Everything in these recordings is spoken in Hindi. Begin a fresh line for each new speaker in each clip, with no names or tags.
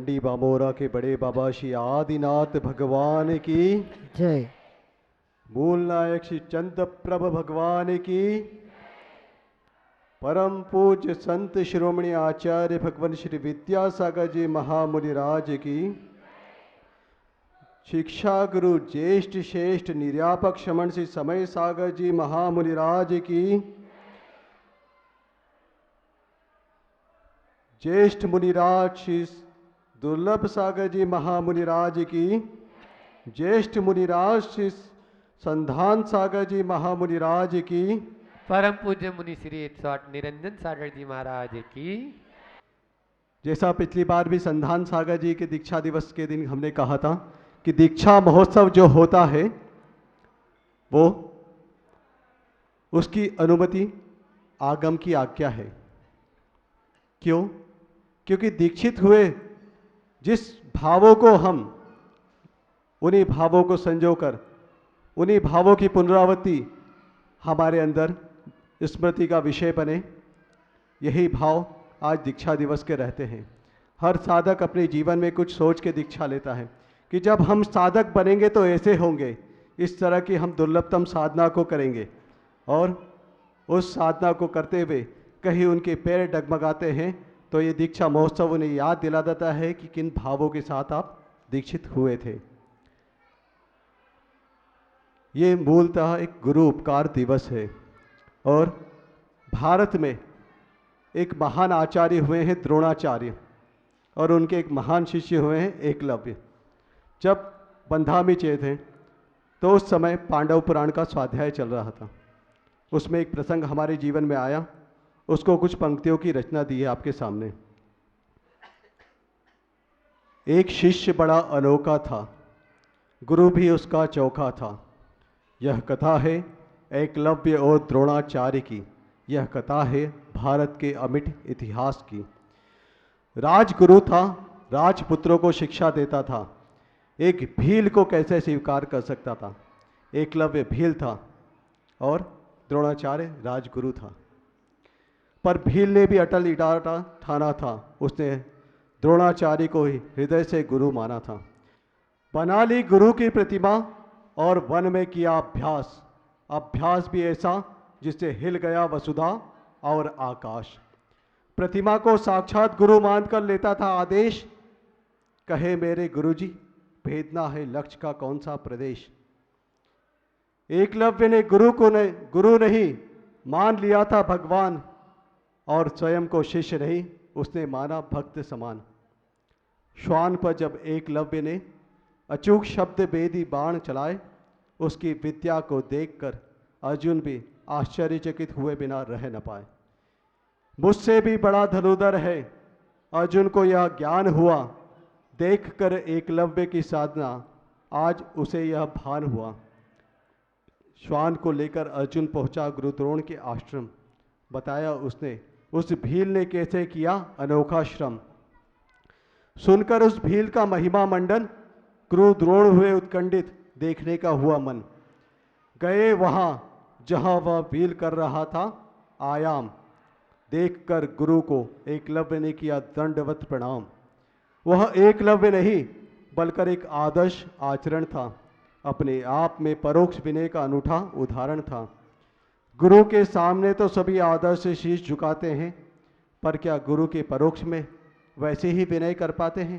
चंडी बामोरा के बड़े बाबा श्री आदिनाथ भगवान की
जय।
मूल नायक श्री चंद प्रभ भगवान की, परम पूज्य संत शिरोमणि आचार्य भगवान श्री विद्यासागर जी महामुनिराज की, शिक्षा गुरु ज्येष्ठ श्रेष्ठ निर्यापक श्रमण श्री समय सागर जी महामुनिराज की, ज्येष्ठ मुनिराज श्री दुर्लभ सागर जी महामुनिराज की, ज्येष्ठ मुनिराज श्री संधान सागर जी महामुनिराज की,
परम पूज्य मुनि श्री 108 निरंजन सागर जी महाराज की।
जैसा पिछली बार भी संधान सागर जी के दीक्षा दिवस के दिन हमने कहा था कि दीक्षा महोत्सव जो होता है वो उसकी अनुमति आगम की आज्ञा है। क्यों? क्योंकि दीक्षित हुए जिस भावों को हम उन्हीं भावों को संजोकर उन्हीं भावों की पुनरावृत्ति हमारे अंदर स्मृति का विषय बने, यही भाव आज दीक्षा दिवस के रहते हैं। हर साधक अपने जीवन में कुछ सोच के दीक्षा लेता है कि जब हम साधक बनेंगे तो ऐसे होंगे, इस तरह की हम दुर्लभतम साधना को करेंगे, और उस साधना को करते हुए कहीं उनके पैर डगमगाते हैं तो ये दीक्षा महोत्सव उन्हें याद दिला देता है कि किन भावों के साथ आप दीक्षित हुए थे। ये मूलतः एक गुरु उपकार दिवस है, और भारत में एक महान आचार्य हुए हैं द्रोणाचार्य, और उनके एक महान शिष्य हुए हैं एकलव्य। जब बंधामीचे थे तो उस समय पांडव पुराण का स्वाध्याय चल रहा था। उसमें एक प्रसंग हमारे जीवन में आया, उसको कुछ पंक्तियों की रचना दी है आपके सामने। एक शिष्य बड़ा अनोखा था, गुरु भी उसका चौखा था। यह कथा है एकलव्य और द्रोणाचार्य की, यह कथा है भारत के अमिट इतिहास की। राजगुरु था, राजपुत्रों को शिक्षा देता था, एक भील को कैसे स्वीकार कर सकता था। एकलव्य भील था और द्रोणाचार्य राजगुरु था, पर भील ने भी अटल इटारता ठाना था। उसने द्रोणाचार्य को ही हृदय से गुरु माना था। बना ली गुरु की प्रतिमा और वन में किया अभ्यास, अभ्यास भी ऐसा जिससे हिल गया वसुधा और आकाश। प्रतिमा को साक्षात गुरु मानकर लेता था आदेश, कहे मेरे गुरुजी भेदना है लक्ष्य का कौन सा प्रदेश। एकलव्य ने गुरु नहीं मान लिया था भगवान, और स्वयं को शिष्य नहीं उसने माना भक्त समान। श्वान पर जब एकलव्य ने अचूक शब्द भेदी बाण चलाए, उसकी विद्या को देखकर अर्जुन भी आश्चर्यचकित हुए बिना रह न पाए। मुझसे भी बड़ा धनुधर है, अर्जुन को यह ज्ञान हुआ, देखकर एकलव्य की साधना आज उसे यह भान हुआ। श्वान को लेकर अर्जुन पहुंचा गुरु द्रोण के आश्रम। बताया उसने उस भील ने कैसे किया अनोखा श्रम। सुनकर उस भील का महिमा मंडन, गुरु द्रोण हुए उत्कंठित, देखने का हुआ मन। गए वहां जहां वह भील कर रहा था आयाम, देखकर गुरु को एकलव्य ने किया दंडवत प्रणाम। वह एकलव्य नहीं बल्कि एक आदर्श आचरण था, अपने आप में परोक्ष विनय का अनूठा उदाहरण था। गुरु के सामने तो सभी आदर्श से शीश झुकाते हैं, पर क्या गुरु के परोक्ष में वैसे ही विनय कर पाते हैं?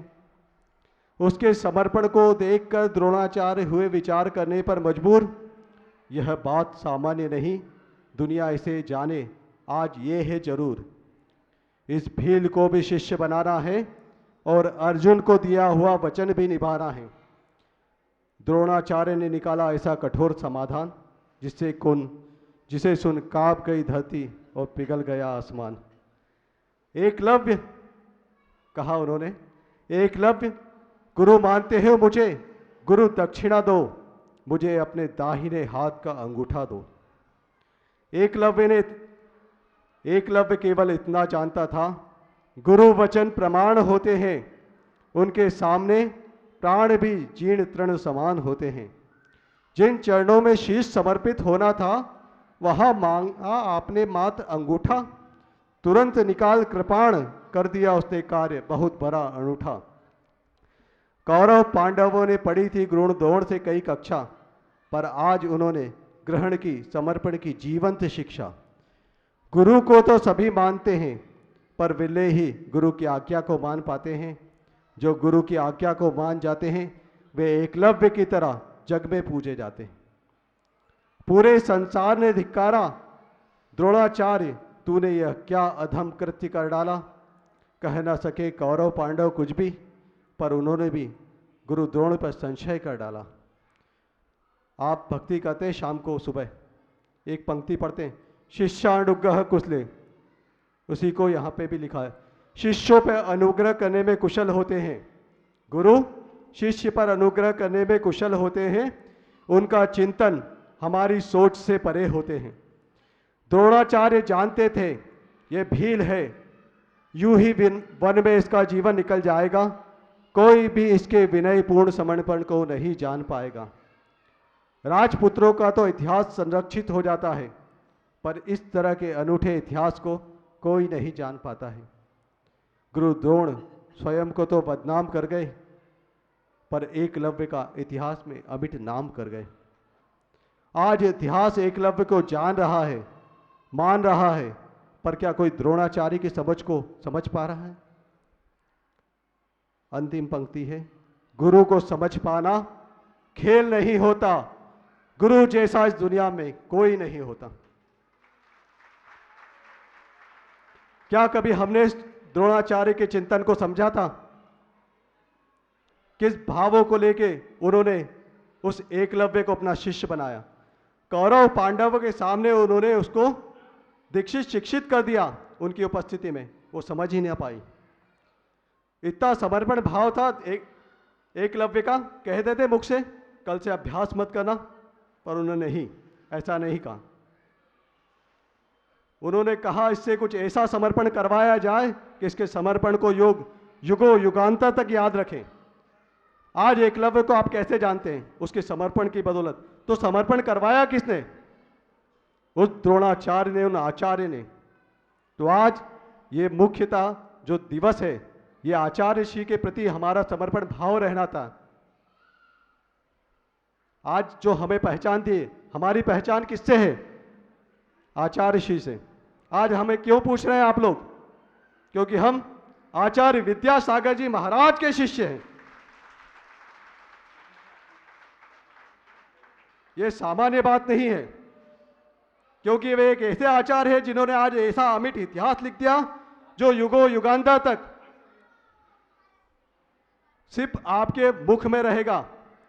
उसके समर्पण को देखकर द्रोणाचार्य हुए विचार करने पर मजबूर। यह बात सामान्य नहीं, दुनिया इसे जाने आज ये है जरूर। इस भील को भी शिष्य बनाना है और अर्जुन को दिया हुआ वचन भी निभाना है। द्रोणाचार्य ने निकाला ऐसा कठोर समाधान जिसे सुन कांप गई धरती और पिघल गया आसमान। एकलव्य, कहा उन्होंने, एकलव्य गुरु मानते हो मुझे, गुरु दक्षिणा दो, मुझे अपने दाहिने हाथ का अंगूठा दो। एकलव्य केवल इतना जानता था, गुरु वचन प्रमाण होते हैं, उनके सामने प्राण भी जीर्ण तृण समान होते हैं। जिन चरणों में शीश समर्पित होना था वहां मांगा आपने मात्र अंगूठा, तुरंत निकाल कृपाण कर दिया उसने कार्य बहुत बड़ा अनूठा। कौरव पांडवों ने पढ़ी थी गुरु द्रोण से कई कक्षा, पर आज उन्होंने ग्रहण की समर्पण की जीवंत शिक्षा। गुरु को तो सभी मानते हैं, पर विरले ही गुरु की आज्ञा को मान पाते हैं। जो गुरु की आज्ञा को मान जाते हैं वे एकलव्य की तरह जग में पूजे जाते हैं। पूरे संसार ने धिक्कारा, द्रोणाचार्य तूने यह क्या अधम कृत्य कर डाला। कह न सके कौरव पांडव कुछ भी, पर उन्होंने भी गुरु द्रोण पर संशय कर डाला। आप भक्ति करते हैं, शाम को सुबह एक पंक्ति पढ़ते हैं, शिष्यानुग्रह कुशले, उसी को यहाँ पे भी लिखा है, शिष्यों पर अनुग्रह करने में कुशल होते हैं। गुरु शिष्य पर अनुग्रह करने में कुशल होते हैं, उनका चिंतन हमारी सोच से परे होते हैं। द्रोणाचार्य जानते थे ये भील है, यूं ही वन में इसका जीवन निकल जाएगा, कोई भी इसके विनयपूर्ण समर्पण को नहीं जान पाएगा। राजपुत्रों का तो इतिहास संरक्षित हो जाता है, पर इस तरह के अनूठे इतिहास को कोई नहीं जान पाता है। गुरु द्रोण स्वयं को तो बदनाम कर गए, पर एकलव्य का इतिहास में अमिट नाम कर गए। आज इतिहास एकलव्य को जान रहा है, मान रहा है, पर क्या कोई द्रोणाचार्य की समझ को समझ पा रहा है? अंतिम पंक्ति है, गुरु को समझ पाना खेल नहीं होता, गुरु जैसा इस दुनिया में कोई नहीं होता। क्या कभी हमने द्रोणाचार्य के चिंतन को समझा था? किस भावों को लेके उन्होंने उस एकलव्य को अपना शिष्य बनाया? कौरव पांडवों के सामने उन्होंने उसको दीक्षित शिक्षित कर दिया, उनकी उपस्थिति में वो समझ ही नहीं पाई। इतना समर्पण भाव था एकलव्य का, कह देते मुख से कल से अभ्यास मत करना, पर उन्होंने नहीं, ऐसा नहीं कहा। उन्होंने कहा इससे कुछ ऐसा समर्पण करवाया जाए कि इसके समर्पण को युगों युगांतर तक याद रखें। आज एकलव्य को आप कैसे जानते हैं? उसके समर्पण की बदौलत। तो समर्पण करवाया किसने? उस द्रोणाचार्य ने, उन आचार्य ने। तो आज ये मुख्यतः जो दिवस है, ये आचार्य श्री के प्रति हमारा समर्पण भाव रहना था। आज जो हमें पहचान दी, हमारी पहचान किससे है? आचार्य श्री से। आज हमें क्यों पूछ रहे हैं आप लोग? क्योंकि हम आचार्य विद्यासागर जी महाराज के शिष्य हैं। ये सामान्य बात नहीं है, क्योंकि वे एक ऐसे आचार्य हैं जिन्होंने आज ऐसा अमिट इतिहास लिख दिया जो युगों युगांतर तक सिर्फ आपके मुख में रहेगा,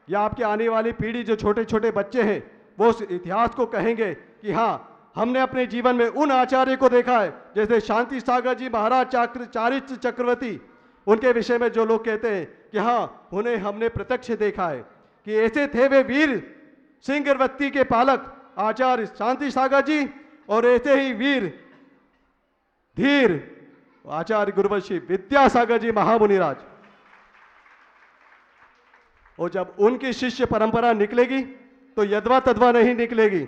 या आपके आने वाली पीढ़ी जो छोटे छोटे बच्चे हैं वो उस इतिहास को कहेंगे कि हाँ, हमने अपने जीवन में उन आचार्य को देखा है, जैसे शांति सागर जी महाराज चारित्र चक्रवर्ती, उनके विषय में जो लोग कहते हैं कि हाँ, उन्हें हमने प्रत्यक्ष देखा है कि ऐसे थे वे वीर सिंहवृत्ति के पालक आचार्य शांति सागर जी, और ऐसे ही वीर धीर आचार्य गुरुवंशी विद्यासागर जी महामुनिराज। और जब उनकी शिष्य परंपरा निकलेगी तो यदवा तदवा नहीं निकलेगी।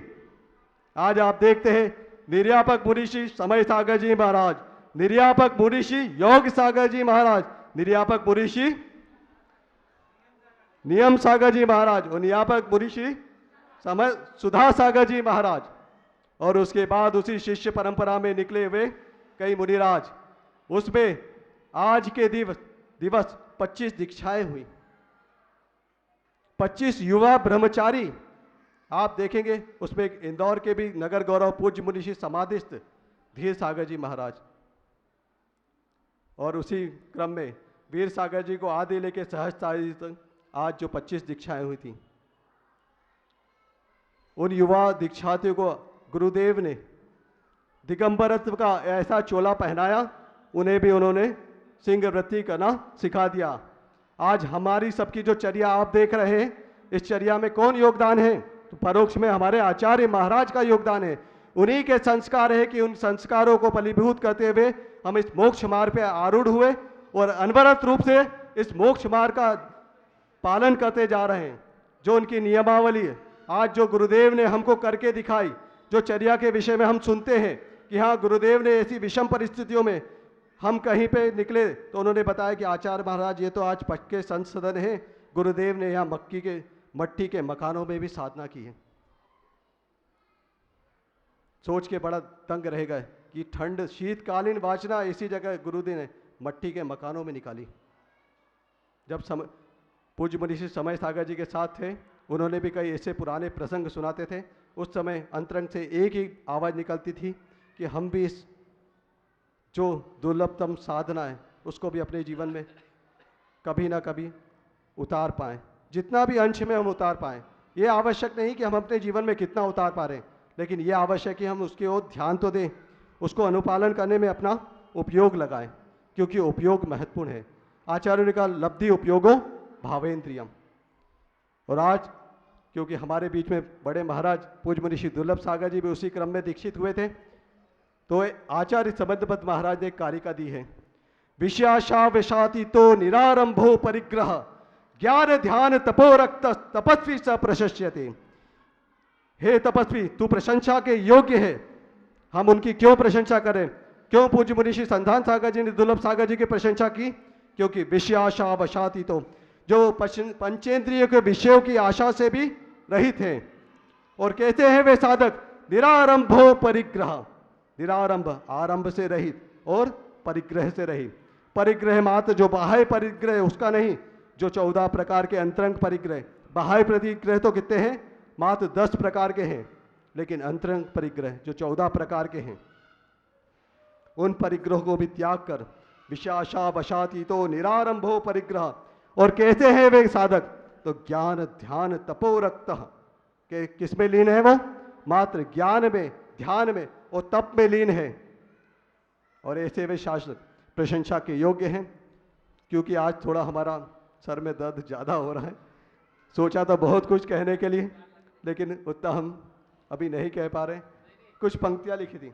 आज आप देखते हैं निर्यापक मुनिषि समय सागर जी महाराज, निर्यापक मुनिषि योग सागर जी महाराज, निर्यापक मुनिषि नियम सागर जी महाराज, और निर्यापक मुनिषि समय सुधा सागर जी महाराज, और उसके बाद उसी शिष्य परंपरा में निकले हुए कई मुनिराज। उसमें आज के दिवस 25 दीक्षाएं हुई, 25 युवा ब्रह्मचारी आप देखेंगे। उसमें इंदौर के भी नगर गौरव पूज्य मुनिषि समाधिस्थ धीर सागर जी महाराज, और उसी क्रम में वीर सागर जी को आदि लेके सहस्त्रादि तक आज जो 25 दीक्षाएं हुई थी, उन युवा दीक्षार्थियों को गुरुदेव ने दिगंबरत्व का ऐसा चोला पहनाया, उन्हें भी उन्होंने सिंहवृत्ति करना सिखा दिया। आज हमारी सबकी जो चर्या आप देख रहे हैं, इस चर्या में कौन योगदान है? तो परोक्ष में हमारे आचार्य महाराज का योगदान है। उन्हीं के संस्कार है कि उन संस्कारों को फलीभूत करते हुए हम इस मोक्ष मार्ग पे आरूढ़ हुए और अनवरत रूप से इस मोक्ष मार्ग का पालन करते जा रहे हैं। जो उनकी नियमावली है, आज जो गुरुदेव ने हमको करके दिखाई, जो चर्या के विषय में हम सुनते हैं कि हाँ, गुरुदेव ने ऐसी विषम परिस्थितियों में हम कहीं पे निकले तो उन्होंने बताया कि आचार्य महाराज ये तो आज पक्के संत सदन है, गुरुदेव ने यहाँ मट्टी के मकानों में भी साधना की है। सोच के बड़ा दंग रह गए कि ठंड शीतकालीन वाचना इसी जगह गुरुदेव ने मट्टी के मकानों में निकाली। जब पूज्य मनीषी समय सागर जी के साथ थे, उन्होंने भी कई ऐसे पुराने प्रसंग सुनाते थे। उस समय अंतरंग से एक ही आवाज़ निकलती थी कि हम भी इस जो दुर्लभतम साधना है उसको भी अपने जीवन में कभी ना कभी उतार पाएँ, जितना भी अंश में हम उतार पाएँ। ये आवश्यक नहीं कि हम अपने जीवन में कितना उतार पा रहे हैं, लेकिन ये आवश्यक कि हम उसकी ओर ध्यान तो दें, उसको अनुपालन करने में अपना उपयोग लगाएं, क्योंकि उपयोग महत्वपूर्ण है। आचार्य ने कहा लब्धि उपयोगो भावेंद्रियम। और आज क्योंकि हमारे बीच में बड़े महाराज पूज्य मनीषी दुर्लभ सागर जी भी उसी क्रम में दीक्षित हुए थे, तो आचार्य संबंधपद महाराज ने एक कारिका दी है, विषयाशा विषातीतो निरारंभो परिग्रह ज्ञान ध्यान तपोरक्त तपस्वी स प्रशस्यते। हे तपस्वी, तू प्रशंसा के योग्य है। हम उनकी क्यों प्रशंसा करें? क्यों पूज्य मनीषी संधान सागर जी ने दुर्लभ सागर जी की प्रशंसा की? क्योंकि विषयाशा वशातीतो, जो पंचेंद्रियों के विषयों की आशा से भी रहित हैं। और कहते हैं वे साधक निरारंभो परिग्रह, निरारंभ आरंभ से रहित और परिग्रह से रहित। परिग्रह मात्र जो बाह्य परिग्रह उसका नहीं, जो 14 प्रकार के अंतरंग परिग्रह। बाह्य परिग्रह तो कितने हैं? मात्र 10 प्रकार के हैं, लेकिन अंतरंग परिग्रह जो 14 प्रकार के हैं, उन परिग्रह को भी त्याग कर विषाशा वशातीतो निरारंभो परिग्रह। और कहते हैं वे साधक तो ज्ञान ध्यान तपोरक्त के किस में लीन है? वो मात्र ज्ञान में, ध्यान में और तप में लीन है। और ऐसे वे शास्त्र प्रशंसा के योग्य हैं। क्योंकि आज थोड़ा हमारा सर में दर्द ज़्यादा हो रहा है, सोचा तो बहुत कुछ कहने के लिए, लेकिन उतना हम अभी नहीं कह पा रहे। कुछ पंक्तियां लिखी थी,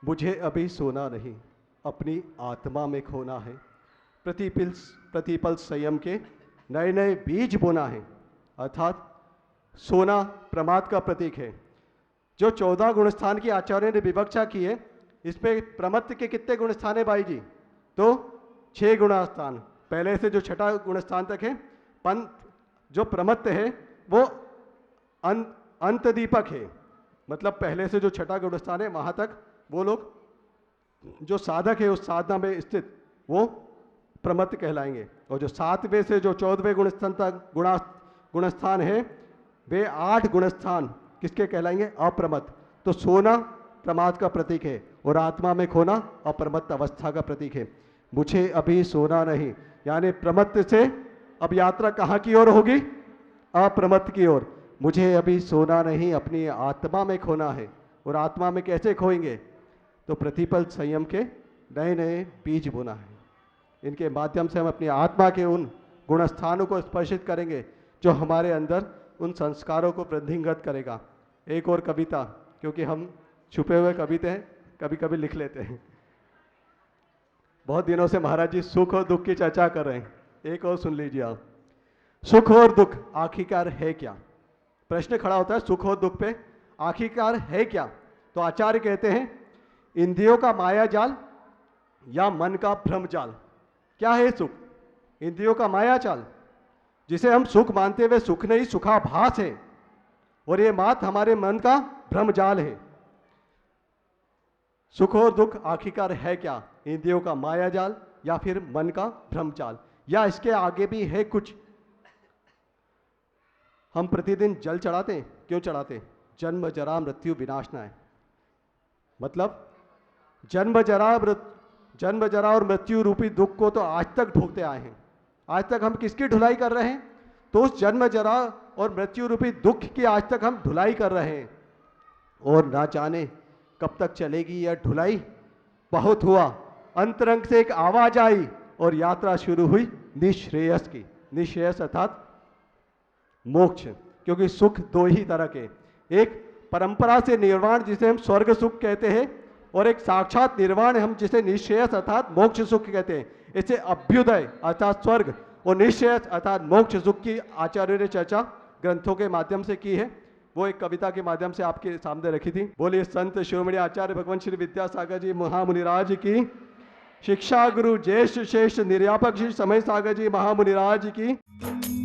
मुझे अभी सोना नहीं अपनी आत्मा में खोना है, प्रतिपल संयम के नए नए बीज बोना है। अर्थात सोना प्रमाद का प्रतीक है। जो 14 गुणस्थान की आचार्य ने विवक्षा की है, इसमें प्रमत्त के कितने गुणस्थान है भाई जी? तो 6 गुणस्थान, पहले से जो 6ठा गुणस्थान तक है। पंथ जो प्रमत्त है वो अंत दीपक है, मतलब पहले से जो 6ठा गुणस्थान है वहाँ तक वो लोग जो साधक है उस साधना में स्थित वो प्रमत्त कहलाएंगे। और जो 7वें से जो 14वें गुणस्थान तक गुणस्थान है वे 8 गुणस्थान किसके कहलाएंगे? अप्रमत्त। तो सोना प्रमाद का प्रतीक है और आत्मा में खोना अप्रमत्त अवस्था का प्रतीक है। मुझे अभी सोना नहीं, यानी प्रमत्त से अब यात्रा कहाँ की ओर होगी? अप्रमत्त की ओर। मुझे अभी सोना नहीं, अपनी आत्मा में खोना है। और आत्मा में कैसे खोएंगे? तो प्रतिपल संयम के नए नए बीज बोना है। इनके माध्यम से हम अपनी आत्मा के उन गुणस्थानों को स्पर्शित करेंगे जो हमारे अंदर उन संस्कारों को वृद्धिंगत करेगा। एक और कविता, क्योंकि हम छुपे हुए कविते हैं, कभी कभी लिख लेते हैं। बहुत दिनों से महाराज जी सुख और दुख की चर्चा कर रहे हैं, एक और सुन लीजिए आप। सुख और दुख आखिरकार है क्या? प्रश्न खड़ा होता है सुख और दुख पे, आखिरकार है क्या? तो आचार्य कहते हैं इंद्रियों का माया जाल या मन का भ्रम जाल। क्या है सुख? इंद्रियों का माया जाल, जिसे हम सुख मानते हुए सुख नहीं सुखाभास है, और ये मात्र हमारे मन का भ्रम जाल है। सुख और दुख आखिरकार है क्या? इंद्रियों का माया जाल या फिर मन का भ्रम जाल, या इसके आगे भी है कुछ? हम प्रतिदिन जल चढ़ाते हैं, क्यों चढ़ाते हैं? जन्म जरा मृत्यु विनाशनाय। मतलब जन्म जरा और मृत्यु रूपी दुख को तो आज तक भोगते आए हैं। आज तक हम किसकी ढुलाई कर रहे हैं? तो उस जन्म जरा और मृत्यु रूपी दुख की आज तक हम ढुलाई कर रहे हैं, और ना जाने कब तक चलेगी यह ढुलाई। बहुत हुआ, अंतरंग से एक आवाज आई और यात्रा शुरू हुई निश्रेयस की। निश्रेयस अर्थात मोक्ष। क्योंकि सुख 2 ही तरह के, एक परंपरा से निर्वाण जिसे हम स्वर्ग सुख कहते हैं, और एक साक्षात निर्वाण हम जिसे निश्रेयस अर्थात मोक्ष सुख कहते हैं। इसे अभ्युदय अर्थात स्वर्ग और निश्रेयस अर्थात मोक्ष सुख की आचार्य ने चर्चा ग्रंथों के माध्यम से की है। वो एक कविता के माध्यम से आपके सामने रखी थी। बोलिए संत शिरोमणि आचार्य भगवान श्री विद्यासागर जी महामुनिराज की, शिक्षा गुरु ज्येष्ठ श्रेष्ठ निर्यापक श्री समय सागर जी महामुनिराज की।